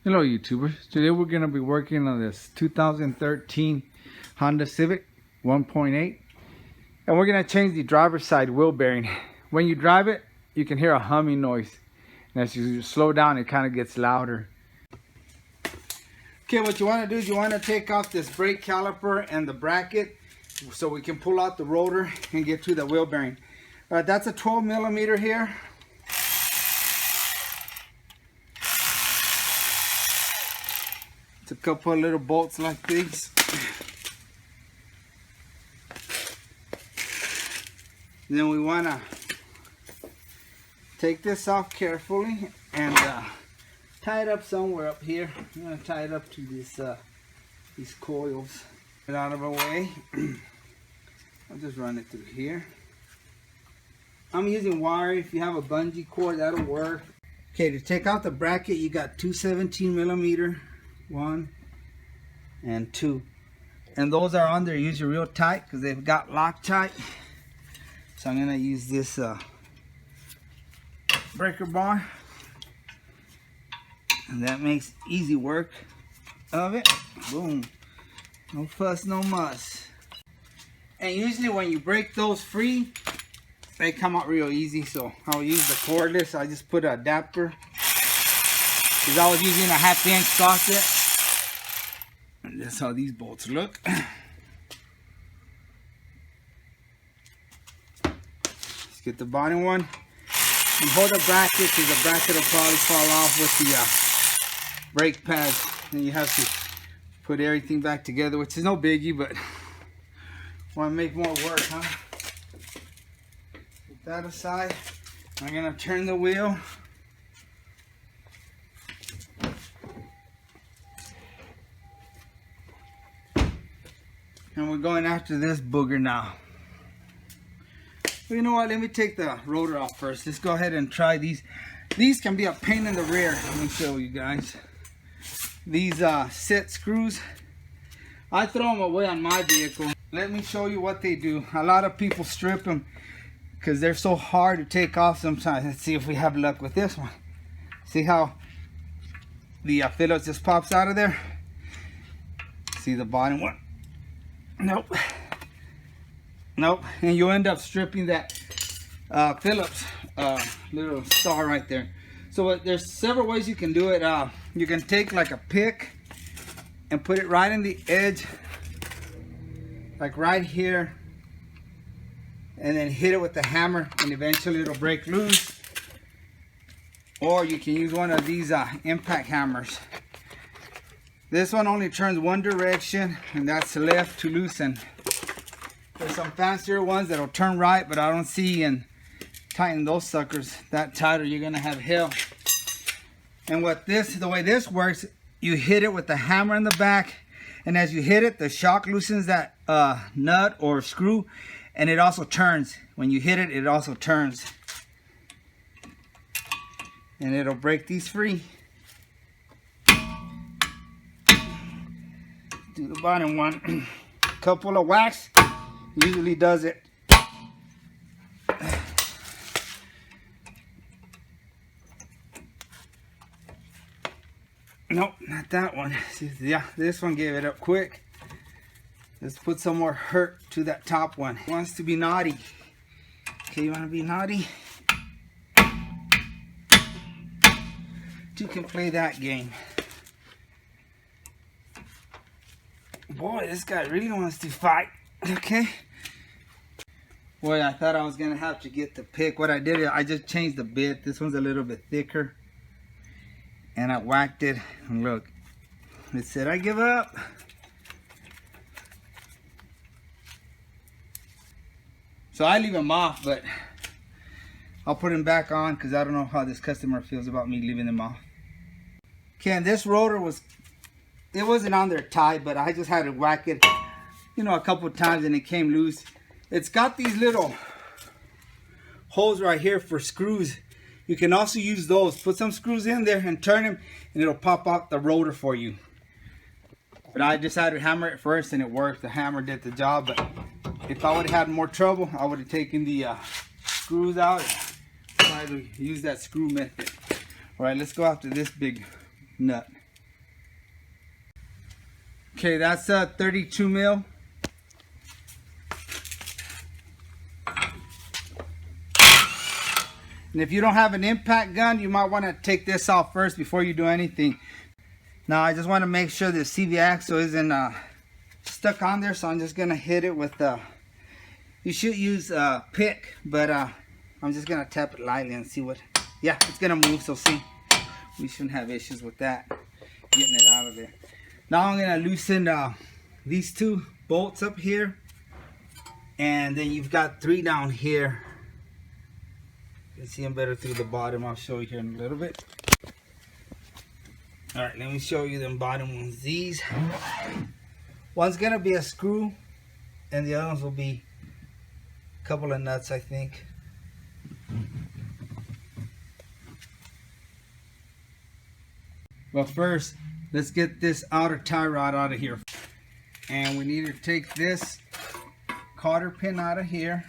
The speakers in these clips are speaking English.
Hello YouTubers, today we're going to be working on this 2013 Honda Civic 1.8 and we're going to change the driver's side wheel bearing. When you drive it, you can hear a humming noise, and as you slow down it kind of gets louder. Okay, what you want to do is you want to take off this brake caliper and the bracket so we can pull out the rotor and get to the wheel bearing. That's a 12 millimeter here. It's a couple of little bolts like these. Then we want to take this off carefully and tie it up somewhere up here. I'm going to tie it up to this, these coils. Get out of our way. I'll just run it through here. I'm using wire. If you have a bungee cord, that'll work. Okay, to take out the bracket, you got two 17 millimeter. 1 and 2, and those are on there usually real tight because they've got Loctite. So I'm gonna use this breaker bar, and that makes easy work of it. Boom, no fuss, no muss. And usually when you break those free, they come out real easy. So I'll use the cordless. I just put an adapter because I was using a 1/2 inch socket. And that's how these bolts look. Let's get the bottom one and hold the bracket because the bracket will probably fall off with the brake pads. And you have to put everything back together, which is no biggie, but want to make more work, huh? Put that aside. I'm gonna turn the wheel. And we're going after this booger now. Well, you know what? Let me take the rotor off first. Let's go ahead and try these. These can be a pain in the rear. Let me show you guys. These set screws, I throw them away on my vehicle. Let me show you what they do. A lot of people strip them because they're so hard to take off sometimes. Let's see if we have luck with this one. See how the Phillips just pops out of there? See the bottom one? Nope. Nope. And you end up stripping that Phillips little star right there. So there's several ways you can do it. You can take like a pick and put it right in the edge, like right here, and then hit it with the hammer, and eventually it'll break loose. Or you can use one of these impact hammers. This one only turns one direction, and that's left to loosen. There's some fancier ones that'll turn right, but I don't see and tighten those suckers that tight, or you're gonna have hell. And the way this works, you hit it with the hammer in the back, and as you hit it, the shock loosens that nut or screw, and it also turns. When you hit it, it also turns, and it'll break these free. Do the bottom one. Couple of whacks usually does it. Nope, not that one. See, yeah, this one gave it up quick. Let's put some more hurt to that top one. It wants to be naughty. Okay, you want to be naughty? You can play that game. Boy, this guy really wants to fight. Okay. Boy, I thought I was gonna have to get the pick. What I did is I just changed the bit. This one's a little bit thicker, and I whacked it. And look, it said I give up. So I leave them off, but I'll put them back on because I don't know how this customer feels about me leaving them off. Okay, and this rotor it wasn't on there tight, but I just had to whack it, you know, a couple of times, and it came loose. It's got these little holes right here for screws. You can also use those. Put some screws in there and turn them, and it'll pop out the rotor for you. But I decided to hammer it first, and it worked. The hammer did the job, but if I would have had more trouble, I would have taken the screws out and tried to use that screw method. All right, let's go after this big nut. Okay, that's a 32 mil. And if you don't have an impact gun, you might want to take this off first before you do anything. Now I just want to make sure the CV axle isn't stuck on there, so I'm just going to hit it with you should use a pick, but I'm just going to tap it lightly and see what, yeah, it's going to move, so see, we shouldn't have issues with that, getting it out of there. Now I'm going to loosen these two bolts up here, and then you've got 3 down here. You can see them better through the bottom. I'll show you here in a little bit. Alright, let me show you the bottom ones. These, one's going to be a screw, and the other ones will be a couple of nuts, I think. Well, first, let's get this outer tie rod out of here. And we need to take this cotter pin out of here.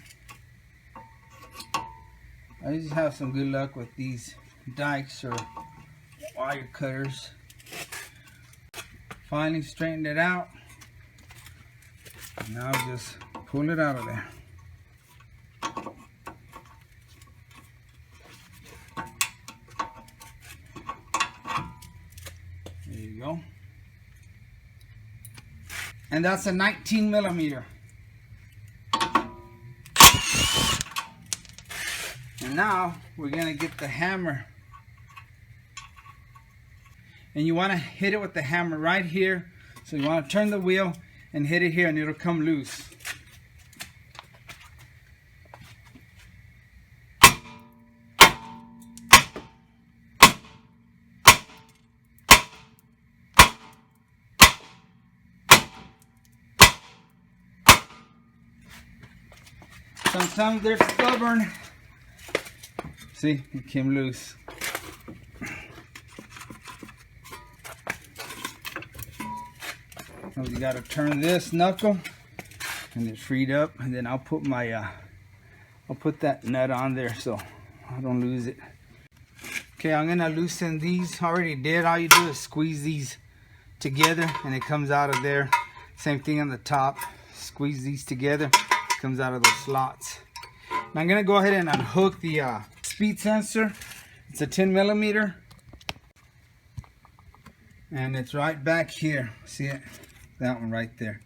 I just have some good luck with these dikes or wire cutters. Finally straightened it out. Now just pull it out of there. There you go. And that's a 19 millimeter. And now we're going to get the hammer. And you want to hit it with the hammer right here. So you want to turn the wheel and hit it here and it'll come loose. Sometimes they're stubborn. See, it came loose. Now you got to turn this knuckle, and it's freed up. And then I'll put my, I'll put that nut on there so I don't lose it. Okay, I'm gonna loosen these. I already did. All you do is squeeze these together, and it comes out of there. Same thing on the top. Squeeze these together. It comes out of those slots. Now I'm gonna go ahead and unhook the speed sensor. It's a 10 millimeter, and it's right back here. See it? That one right there.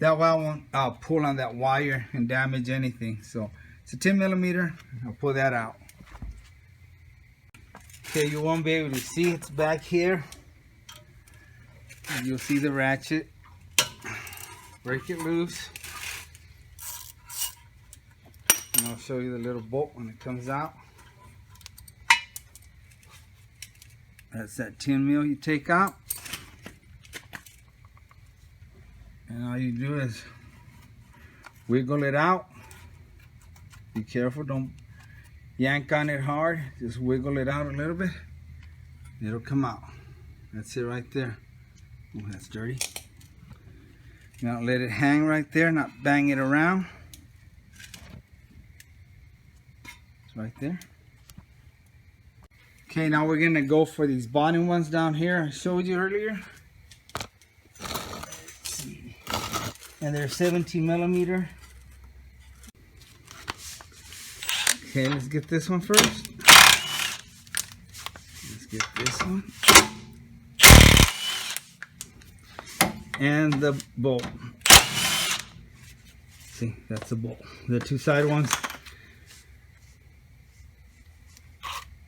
That one won't pull on that wire and damage anything. So it's a 10 millimeter. I'll pull that out. Okay, you won't be able to see it's back here. And you'll see the ratchet. Break it loose. And I'll show you the little bolt when it comes out. That's that 10 mil you take out. And all you do is wiggle it out. Be careful, don't yank on it hard. Just wiggle it out a little bit. It'll come out. That's it right there. Oh, that's dirty. Now let it hang right there, not bang it around. It's right there. Okay, now we're gonna go for these bottom ones down here I showed you earlier. Let's see. And they're 17 millimeter. Okay, let's get this one first. Let's get this one. And the bolt. See, that's the bolt. The two side ones.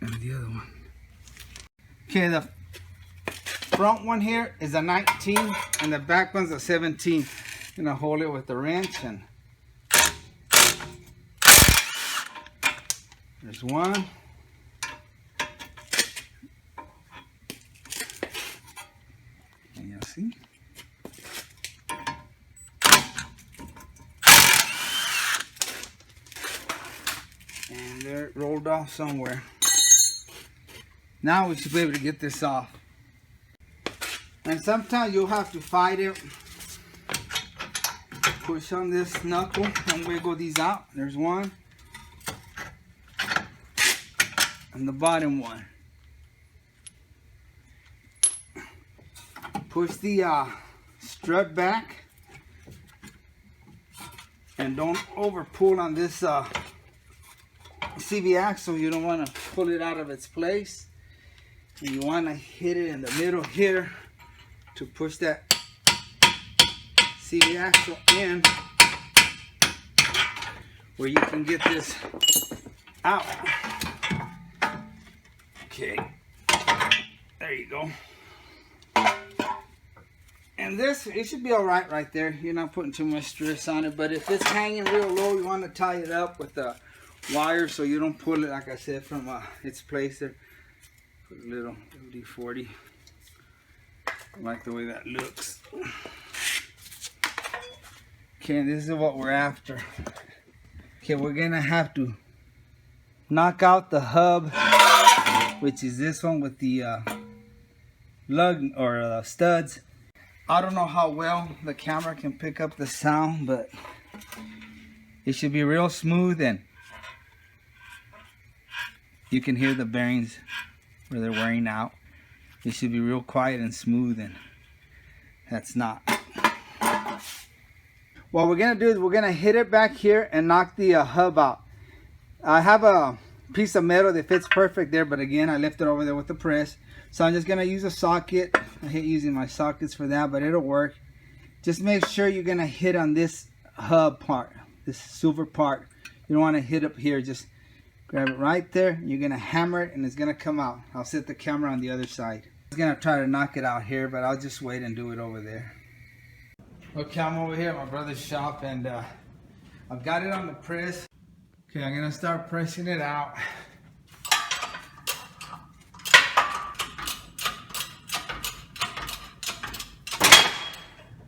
And the other one. Okay, the front one here is a 19 and the back one's a 17. I'm gonna hold it with the wrench, and there's one. And you'll see. And there it rolled off somewhere. Now we should be able to get this off. And sometimes you'll have to fight it. Push on this knuckle and wiggle these out. There's one. And the bottom one. strut back. And don't over pull on this CV axle. You don't want to pull it out of its place. And you want to hit it in the middle here to push that CV axle in, where you can get this out. Okay, there you go. And this, it should be all right there. You're not putting too much stress on it, but if it's hanging real low, you want to tie it up with the wire so you don't pull it, like I said, from its place there. Put a little MD40. I like the way that looks. Okay, and this is what we're after. Okay, we're gonna have to knock out the hub, which is this one with the lug or studs. I don't know how well the camera can pick up the sound, but it should be real smooth and you can hear the bearings where they're wearing out. It should be real quiet and smooth, and that's not. What we're gonna do is we're gonna hit it back here and knock the hub out. I have a piece of metal that fits perfect there, but again, I left it over there with the press. So I'm just gonna use a socket. I hate using my sockets for that, but it'll work. Just make sure you're gonna hit on this hub part, this silver part. You don't wanna hit up here. Just grab it right there. You're gonna hammer it and it's gonna come out. I'll set the camera on the other side. I was gonna try to knock it out here, but I'll just wait and do it over there. Okay, I'm over here at my brother's shop and I've got it on the press. Okay, I'm gonna start pressing it out.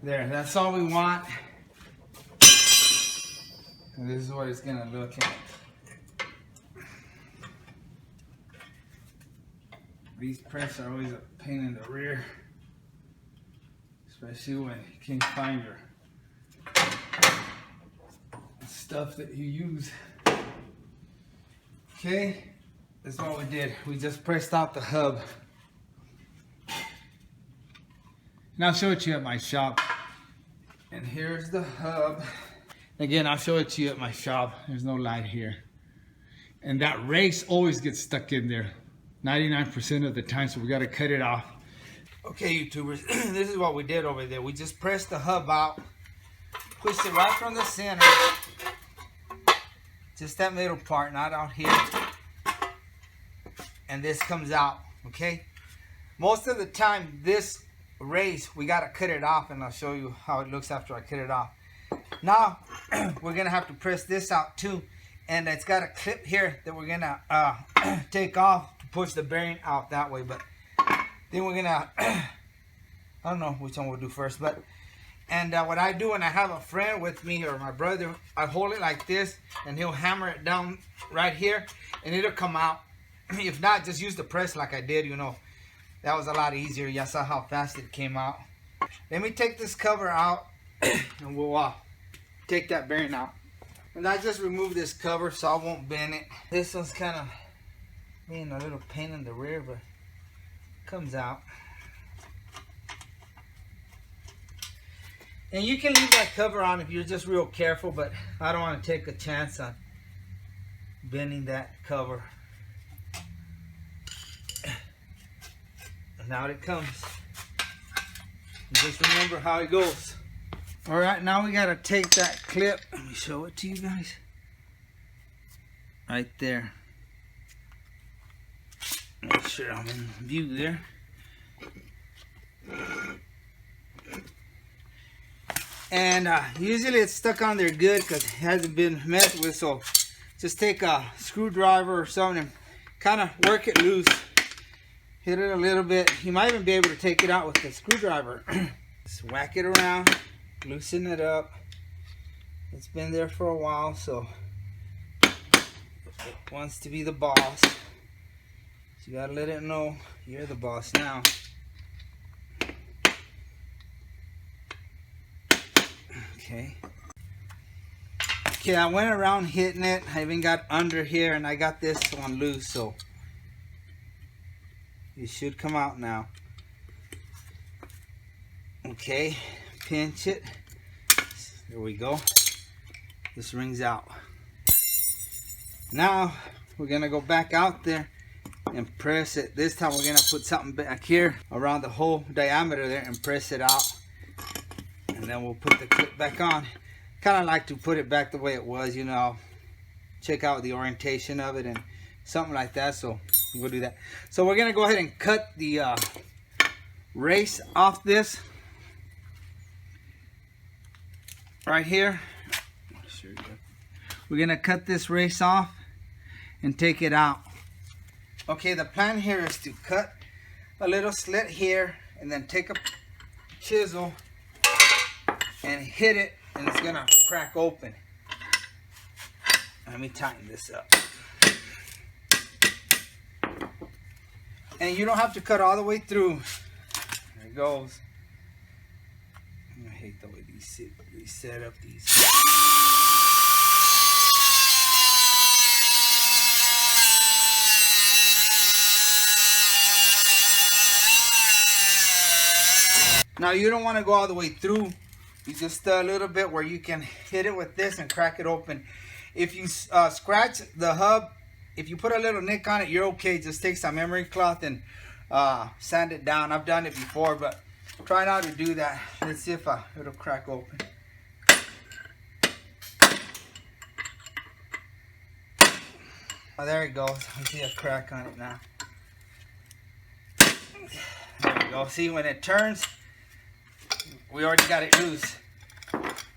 There, that's all we want. And this is what it's gonna look like. These presses are always a pain in the rear, especially when you can't find your stuff that you use. Okay, that's what we did. We just pressed out the hub. And I'll show it to you at my shop. And here's the hub. Again, I'll show it to you at my shop. There's no light here. And that race always gets stuck in there 99% of the time, so we got to cut it off. Okay, YouTubers, this is what we did over there. We just pressed the hub out, pushed it right from the center. Just that middle part, not out here. And this comes out, okay? Most of the time, this race, we got to cut it off, and I'll show you how it looks after I cut it off. Now, we're going to have to press this out too. And it's got a clip here that we're going to take off to push the bearing out that way. But then we're going to, I don't know which one we'll do first. But what I do when I have a friend with me or my brother, I hold it like this and he'll hammer it down right here and it'll come out. If not, just use the press like I did, you know. That was a lot easier. You saw how fast it came out. Let me take this cover out and we'll take that bearing out. And I just removed this cover so I won't bend it. This one's kind of being a little pain in the rear, but it comes out. And you can leave that cover on if you're just real careful, but I don't want to take a chance on bending that cover. And out it comes. And just remember how it goes. Alright, now we gotta take that clip. Let me show it to you guys. Right there. Make sure I'm in view there. And usually it's stuck on there good because it hasn't been messed with. So just take a screwdriver or something and kind of work it loose. Hit it a little bit. You might even be able to take it out with the screwdriver. Just whack it around. Loosen it up. It's been there for a while, so it wants to be the boss. So you gotta let it know you're the boss now. Okay. Okay, I went around hitting it. I even got under here and I got this one loose, so it should come out now. Okay. pinch it. There we go. This rings out. Now we're gonna go back out there and press it. This time we're gonna put something back here around the whole diameter there and press it out. And then we'll put the clip back on. Kind of like to put it back the way it was, you know. Check out the orientation of it and something like that. So we'll do that. So we're gonna go ahead and cut the race off this right here. We're gonna cut this race off and take it out. Okay, the plan here is to cut a little slit here and then take a chisel and hit it, and it's gonna crack open. Let me tighten this up. And you don't have to cut all the way through. There it goes. I hate the way these set up these. Now you don't want to go all the way through. You just a little bit where you can hit it with this and crack it open. If you scratch the hub, if you put a little nick on it, you're okay. Just take some emery cloth and sand it down. I've done it before, but try not to do that. Let's see if it'll crack open. Oh, there it goes. I see a crack on it now. There we go. See, when it turns, we already got it loose.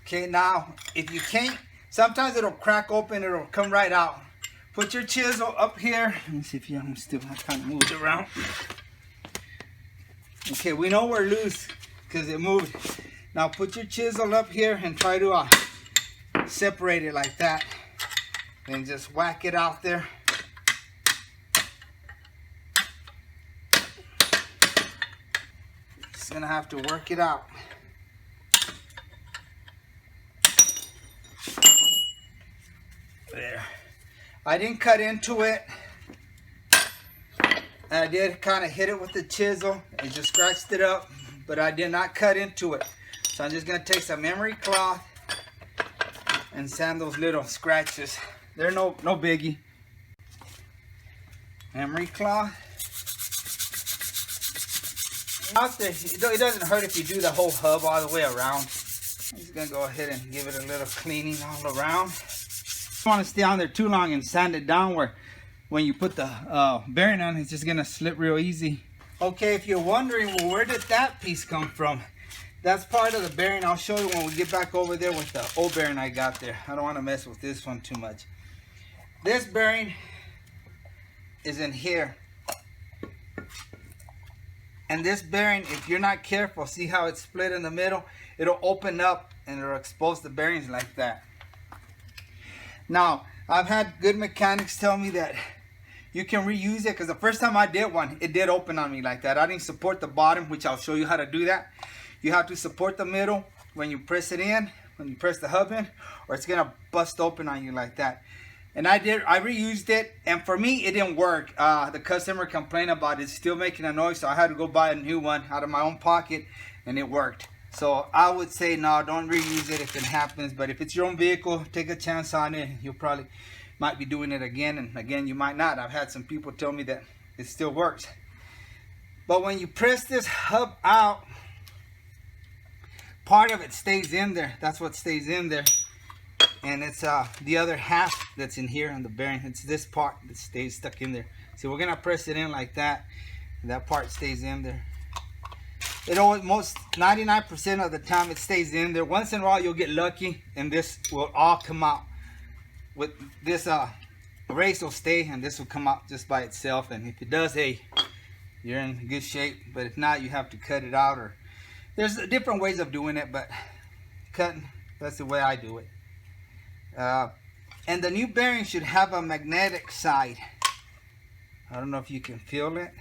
Okay, now if you can't, sometimes it'll crack open, it'll come right out. Put your chisel up here. Let me see if you still kind of moved around. Okay, we know we're loose because it moved. Now put your chisel up here and try to separate it like that. And just whack it out there. Just gonna have to work it out. There. I didn't cut into it. I did kind of hit it with the chisel and just scratched it up, but I did not cut into it. So I'm just gonna take some emery cloth and sand those little scratches. They're no biggie. Emery cloth. Out there, it doesn't hurt if you do the whole hub all the way around. I'm just gonna go ahead and give it a little cleaning all around. You don't want to stay on there too long and sand it down where when you put the bearing on, it's just gonna slip real easy. Okay, if you're wondering, well, where did that piece come from? That's part of the bearing. I'll show you when we get back over there with the old bearing I got there. I don't want to mess with this one too much. This bearing is in here. And this bearing, if you're not careful, see how it's split in the middle? It'll open up and it'll expose the bearings like that. Now, I've had good mechanics tell me that you can reuse it, because the first time I did one, it did open on me like that. I didn't support the bottom, which I'll show you how to do that. You have to support the middle when you press it in, when you press the hub in, or it's gonna bust open on you like that. And I reused it, and for me, it didn't work. The customer complained about it still making a noise, so I had to go buy a new one out of my own pocket, and it worked. So I would say no, don't reuse it if it happens. But if it's your own vehicle, take a chance on it. You probably might be doing it again, and again you might not. I've had some people tell me that it still works. But when you press this hub out, part of it stays in there. That's what stays in there. And it's the other half that's in here on the bearing. It's this part that stays stuck in there. So we're gonna press it in like that, and that part stays in there. It almost 99% of the time it stays in there. Once in a while you'll get lucky and this will all come out. With this race will stay and this will come out just by itself. And if it does, hey, you're in good shape. But if not, you have to cut it out, or there's different ways of doing it, but cutting, that's the way I do it. And the new bearing should have a magnetic side. I don't know if you can feel it.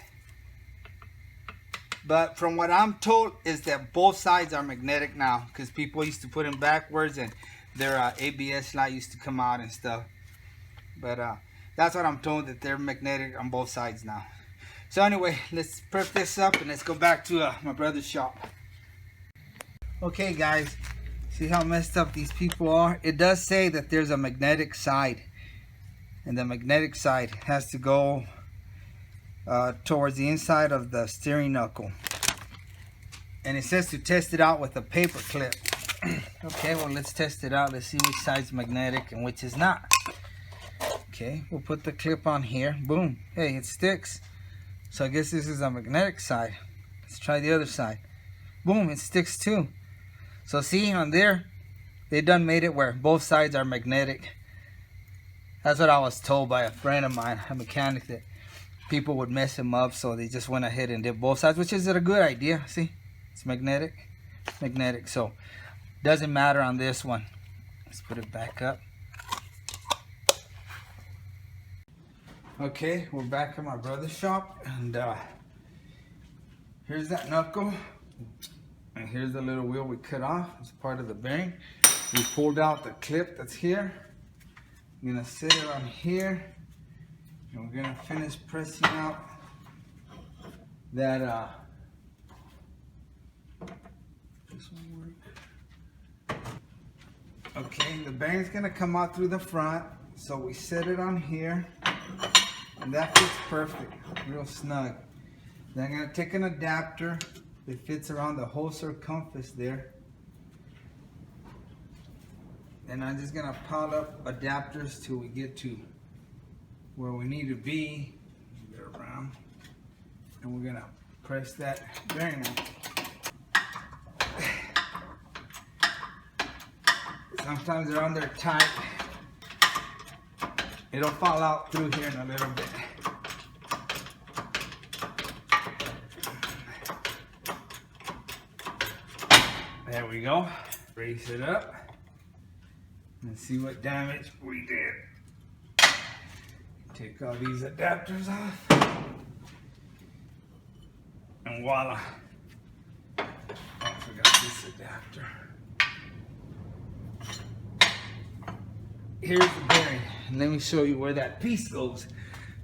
But from what I'm told is that both sides are magnetic now, because people used to put them backwards and their ABS light used to come out and stuff. But that's what I'm told, that they're magnetic on both sides now. So anyway, let's prep this up and let's go back to my brother's shop. Okay guys, see how messed up these people are? It does say that there's a magnetic side, and the magnetic side has to go towards the inside of the steering knuckle, and it says to test it out with a paper clip. Okay, well, let's test it out. Let's see which side's magnetic and which is not. Okay, we'll put the clip on here. Boom. Hey, it sticks. So I guess this is a magnetic side. Let's try the other side. Boom, it sticks too. So see, on there, they done made it where both sides are magnetic. That's what I was told by a friend of mine, a mechanic, that people would mess him up, so they just went ahead and did both sides, which is a good idea. See, it's magnetic, magnetic. So doesn't matter on this one. Let's put it back up. Okay, we're back at my brother's shop, and here's that knuckle, and here's the little wheel we cut off. It's part of the bearing. We pulled out the clip that's here. I'm gonna set it on here, and we're gonna finish pressing out that this one work. Okay, the bearing's gonna come out through the front, so we set it on here, and that fits perfect, real snug. Then I'm gonna take an adapter that fits around the whole circumference there. And I'm just gonna pile up adapters till we get to where we need to be. Get around, and we're gonna press that bearing on. Sometimes they're on there tight. It'll fall out through here in a little bit. There we go. Raise it up and see what damage we did. Take all these adapters off, and voila. Oh, I forgot this adapter. Here's the bearing, and let me show you where that piece goes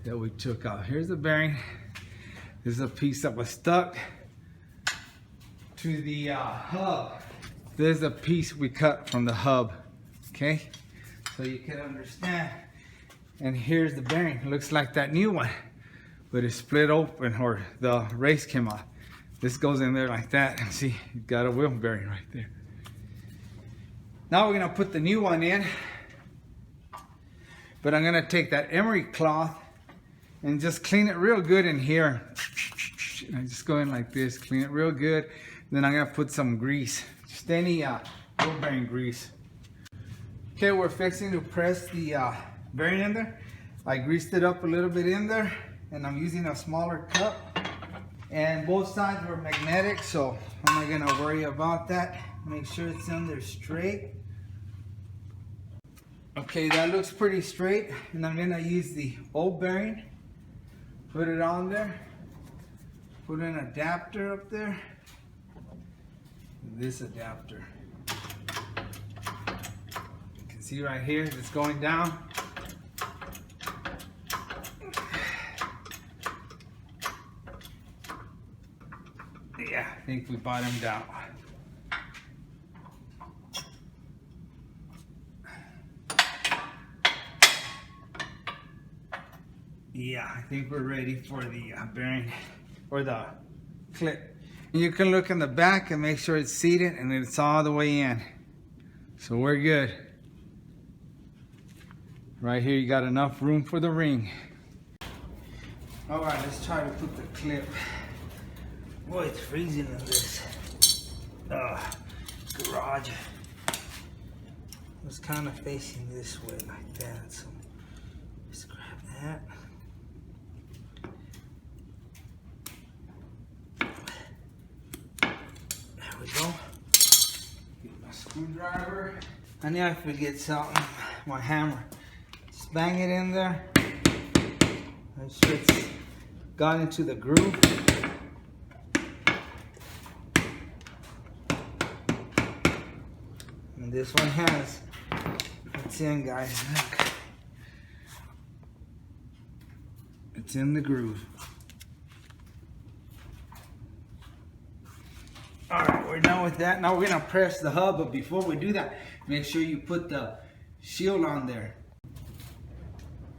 that we took out. Here's the bearing. This is a piece that was stuck to the hub. There's a piece we cut from the hub, okay? So you can understand. And here's the bearing. It looks like that new one, but it's split open, or the race came off. This goes in there like that, and see, you got a wheel bearing right there. Now we're gonna put the new one in, but I'm gonna take that emery cloth and just clean it real good in here. I just go in like this, clean it real good. Then I'm gonna put some grease, just any wheel bearing grease. Okay, we're fixing to press the bearing in there. I greased it up a little bit in there, and I'm using a smaller cup. And both sides were magnetic, so I'm not gonna worry about that. Make sure it's in there straight. Okay, that looks pretty straight, and I'm gonna use the old bearing, put it on there, put an adapter up there, this adapter. You can see right here, it's going down. Yeah, I think we bottomed out. Yeah, I think we're ready for the bearing, or the clip. And you can look in the back and make sure it's seated and it's all the way in. So we're good. Right here you got enough room for the ring. All right, let's try to put the clip. Boy, it's freezing in this garage. It's kind of facing this way like that, so let's grab that. There we go. Get my screwdriver. I knew I forget something. My hammer. Just bang it in there. Make sure it's got into the groove. And this one has. It's in, guys. Look. It's in the groove. All right, we're done with that. Now we're gonna press the hub, but before we do that, make sure you put the shield on there.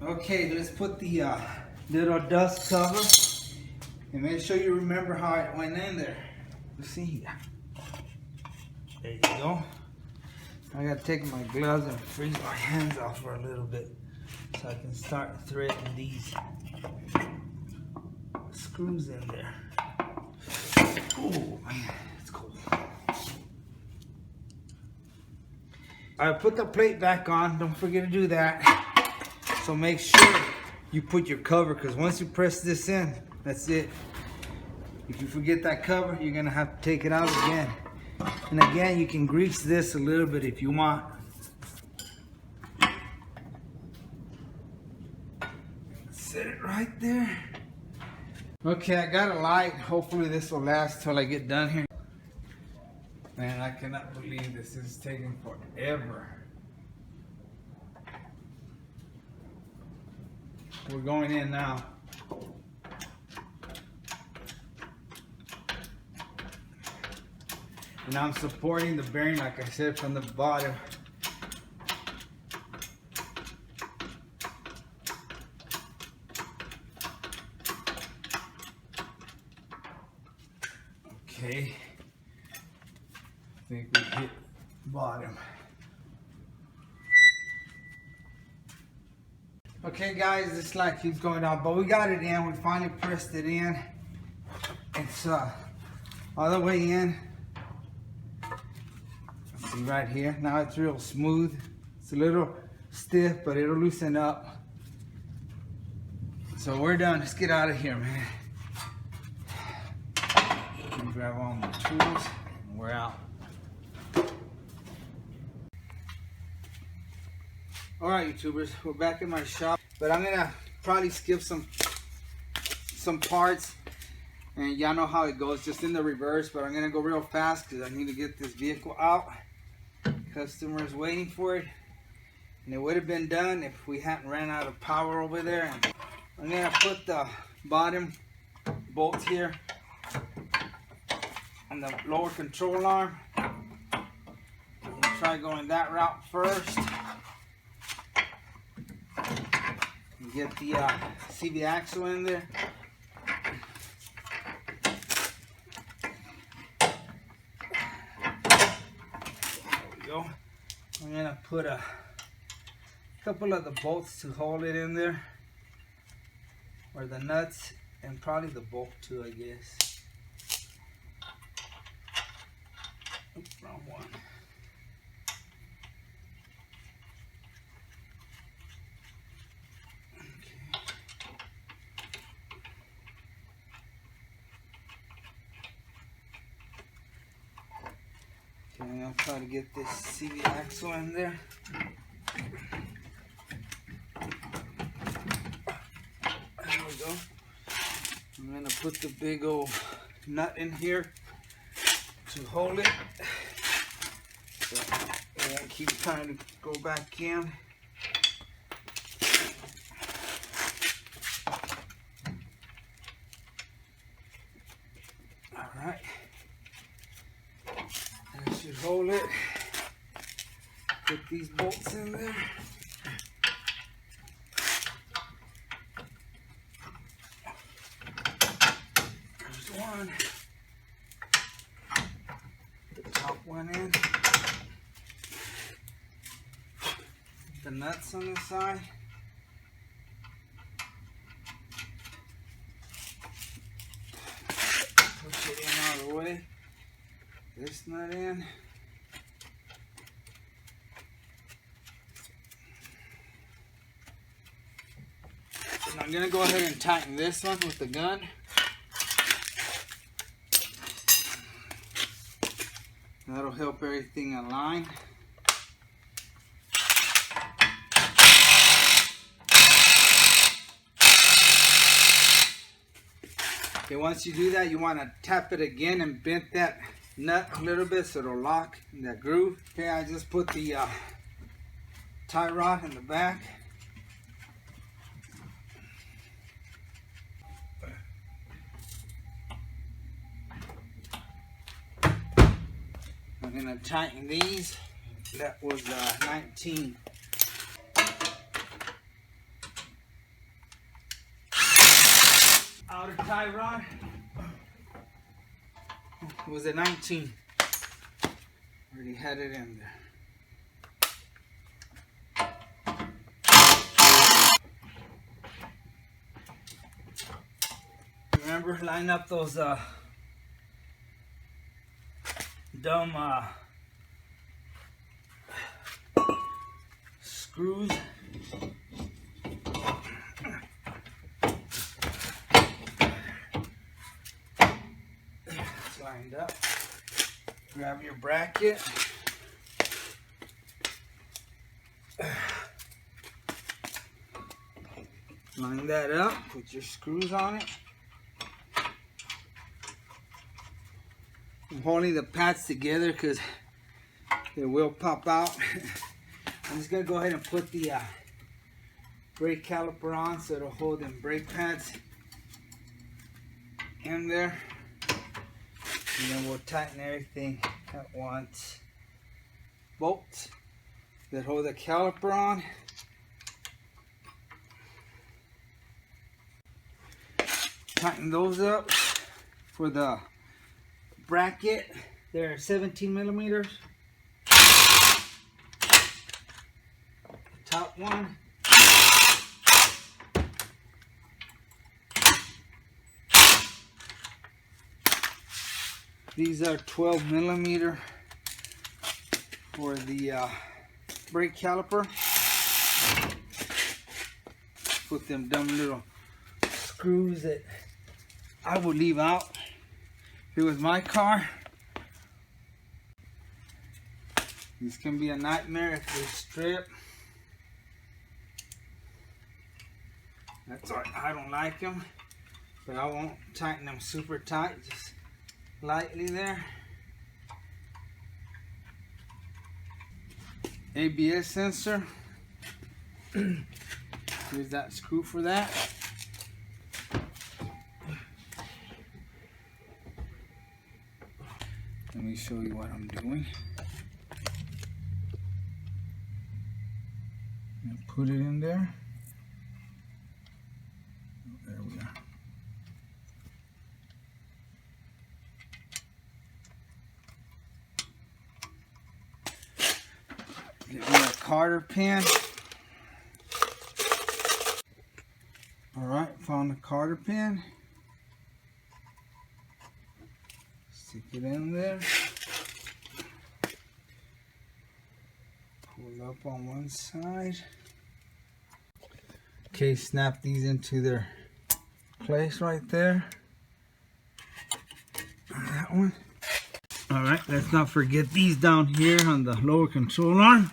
Okay, let's put the little dust cover, and make sure you remember how it went in there. Let's see. There you go. I gotta take my gloves and freeze my hands off for a little bit so I can start threading these screws in there. Oh man, it's cold. I put the plate back on. Don't forget to do that. So make sure you put your cover, because once you press this in, that's it. If you forget that cover, you're gonna have to take it out again. And again, you can grease this a little bit if you want. Set it right there. Okay, I got a light. Hopefully this will last till I get done here. Man, I cannot believe this is taking forever. We're going in now. And I'm supporting the bearing, like I said, from the bottom. Okay. I think we hit bottom. Okay guys, this light keeps going down, but we got it in. We finally pressed it in. It's all the way in. See right here, now it's real smooth. It's a little stiff, but it'll loosen up. So we're done. Let's get out of here, man. Let me grab all my tools and we're out. Alright YouTubers, we're back in my shop, but I'm gonna probably skip some parts, and y'all know how it goes, just in the reverse, but I'm gonna go real fast because I need to get this vehicle out. Customer is waiting for it, and it would have been done if we hadn't ran out of power over there. And I'm gonna put the bottom bolts here on the lower control arm. I'm gonna try going that route first. And get the CV axle in there. Go. I'm gonna put a couple of the bolts to hold it in there, or the nuts, and probably the bolt too, I guess. Oops, wrong one. Okay, I'll try to get this CV axle in there. There we go. I'm gonna put the big old nut in here to hold it, so it won't keep trying to go back in. All right. I should hold it. Put these bolts in there. There's one. The top one in. The nuts on the side. Push it in all the way. This nut in. And I'm going to go ahead and tighten this one with the gun. That'll help everything align. Okay, once you do that, you want to tap it again and bend that nut a little bit so it'll lock in that groove. Okay, I just put the tie rod in the back. I'm gonna tighten these. That was 19. Outer tie rod was a 19. Already had it in there. Remember, line up those dumb screws. It's lined up. Grab your bracket. Line that up. Put your screws on it. I'm holding the pads together because it will pop out. I'm just going to go ahead and put the brake caliper on so it'll hold them brake pads in there. And then we'll tighten everything at once. Bolts that hold the caliper on. Tighten those up for the bracket. They're 17 millimeters. Top one. These are 12 millimeter for the brake caliper. Put them dumb little screws that I would leave out if it was my car. These can be a nightmare if they strip. That's all right. I don't like them, but I won't tighten them super tight, just lightly there. ABS sensor. Here's that screw for that. Let me show you what I'm doing. And put it in there. There we are. Get me a Carter pin. Alright, found the Carter pin. Stick it in there. Pull up on one side. Okay, snap these into their place right there. That one. Alright, let's not forget these down here on the lower control arm.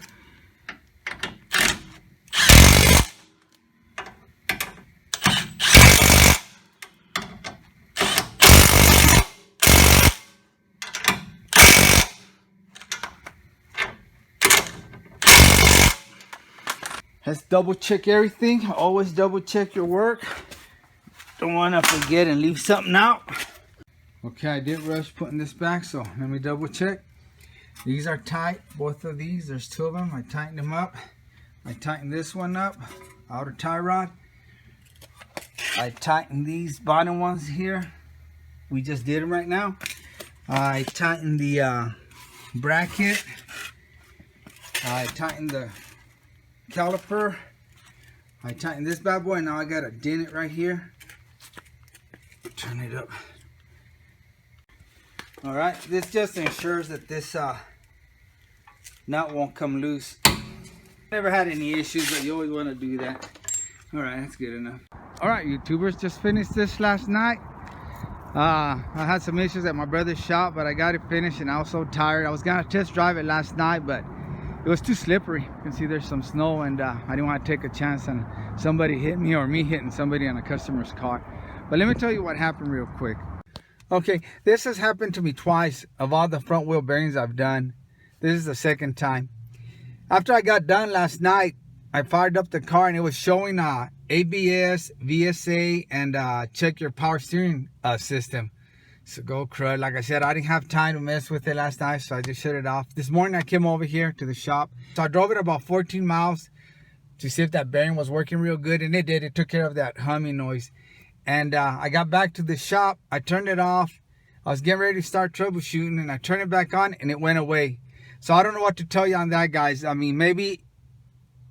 Let's double check everything. Always double check your work. Don't want to forget and leave something out. Okay, I did rush putting this back, so let me double check. These are tight, both of these. There's two of them. I tightened them up. I tightened this one up, outer tie rod. I tightened these bottom ones here. We just did them right now. I tightened the bracket. I tightened the caliper. I tightened this bad boy. Now I got to dent it right here. Turn it up. Alright, this just ensures that this nut won't come loose. Never had any issues, but you always want to do that. Alright, that's good enough. Alright, YouTubers, just finished this last night. I had some issues at my brother's shop, but I got it finished and I was so tired. I was going to test drive it last night, but it was too slippery. You can see there's some snow, and I didn't want to take a chance on somebody hit me or me hitting somebody on a customer's car. But let me tell you what happened real quick. Okay, this has happened to me twice. Of all the front wheel bearings I've done, this is the second time. After I got done last night, I fired up the car and it was showing ABS, VSA, and check your power steering system. So go crud. Like I said, I didn't have time to mess with it last night, so I just shut it off. This morning I came over here to the shop. So I drove it about 14 miles to see if that bearing was working real good, and it did. It took care of that humming noise. And I got back to the shop. I turned it off. I was getting ready to start troubleshooting, and I turned it back on, and it went away. So I don't know what to tell you on that, guys. I mean, maybe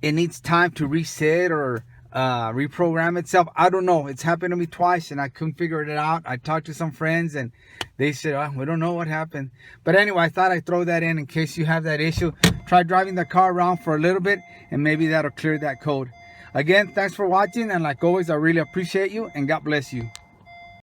it needs time to reset or reprogram itself. I don't know. It's happened to me twice and I couldn't figure it out. I talked to some friends and they said, oh, we don't know what happened. But anyway, I thought I'd throw that in case you have that issue. Try driving the car around for a little bit and maybe that'll clear that code. Again, thanks for watching, and like always, I really appreciate you, and God bless you.